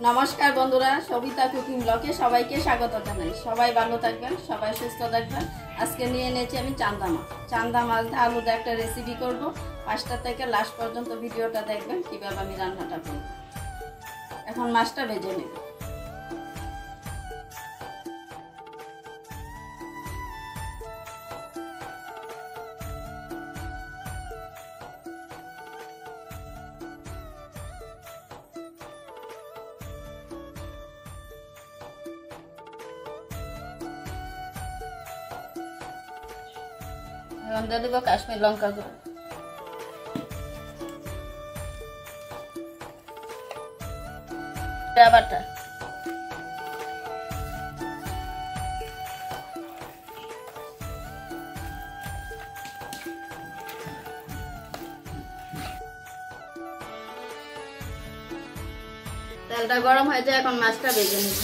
নমস্কার বন্ধুরা, সবিতা কুকিং ব্লগে সবাইকে স্বাগত জানাই। সবাই ভালো থাকবেন, সবাই সুস্থ থাকবেন। আজকে নিয়ে নিয়েছি আমি চান্দা মাছ। চান্দা মাছ দিয়ে আলু দিয়ে একটা রেসিপি করব। ফার্স্টটা থেকে লাস্ট পর্যন্ত ভিডিওটা দেখবেন কিভাবে আমি রান্নাটা করব। এখন মাছটা ভেজে নেব। এখন দিয়ে দেবো কাশ্মীর লঙ্কা গুঁড়ো, বাটা, তেলটা গরম হয়ে যায়। এখন মাছটা ভেজে নেব।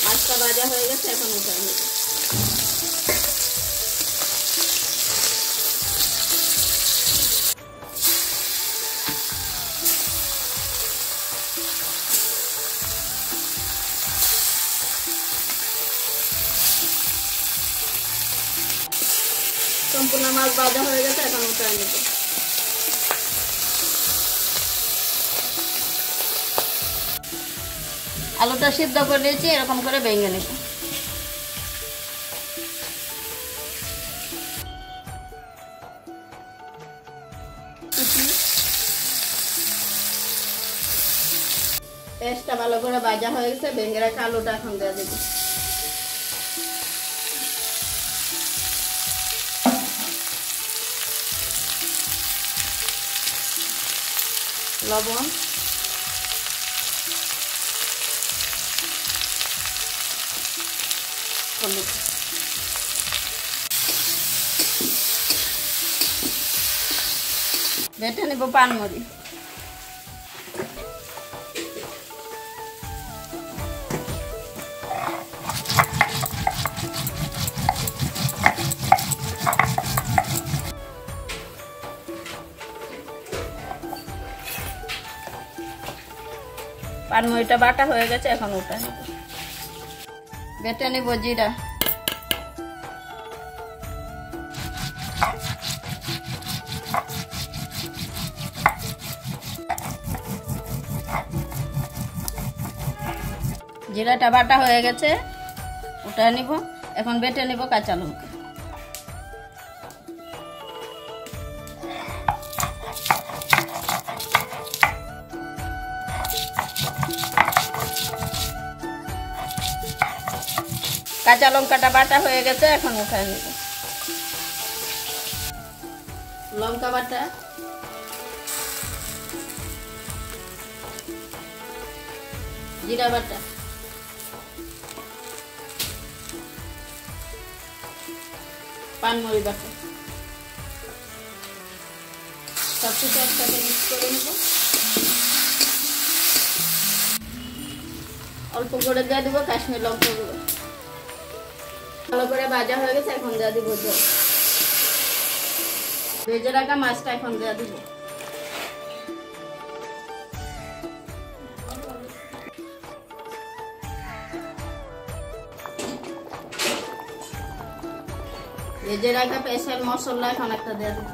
মাছটা ভাজা হয়ে গেছে, এখন উঠাই নেব। সম্পূর্ণ মাছ ভাজা হয়ে গেছে, এখন উঠাই নেব। আলুটা সিদ্ধ করে দিয়েছি, এরকম করে ভেঙে নেব। পেঁয়াজটা ভালো করে ভাজা হয়ে গেছে, ভেঙে রাখা আলুটা এখন দিয়ে দেব। লবণ, হলুদ, বেটে নেব পানমরি। পানমরিটা বাটা হয়ে গেছে, এখন উঠে নেব। বেটে নেব জিরা, জিরাটা বাটা হয়ে গেছে, উঠে নিব। এখন বেটে নেব কাঁচা লঙ্কা, কাঁচা লঙ্কাটা বাটা হয়ে গেছে, এখন উঠায় নেব। লঙ্কা বাটা, জিরা বাটা, পানমরি বাটা, সবকিছু একসাথে মিক্স করে নেব। অল্প করে দিয়ে দেবো কাশ্মীর লঙ্কা গুঁড়ো। ভালো করে ভাজা হয়ে গেছে, এখন দিয়ে দিব জল। ভেজে রাখা মাছটা এখন দিয়ে দিব। ভেজে রাখা স্পেশাল মশলা এখন একটা দিয়ে দিব।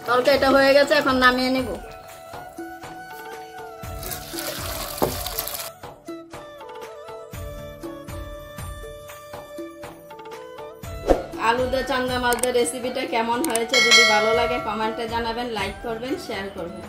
তরকারিটা হয়ে গেছে, এখন নামিয়ে নিব। আলু দিয়ে চান্দা মাছ দিয়ে রেসিপিটা কেমন হয়েছে যদি ভালো লাগে কমেন্টে জানাবেন, লাইক করবেন, শেয়ার করবেন।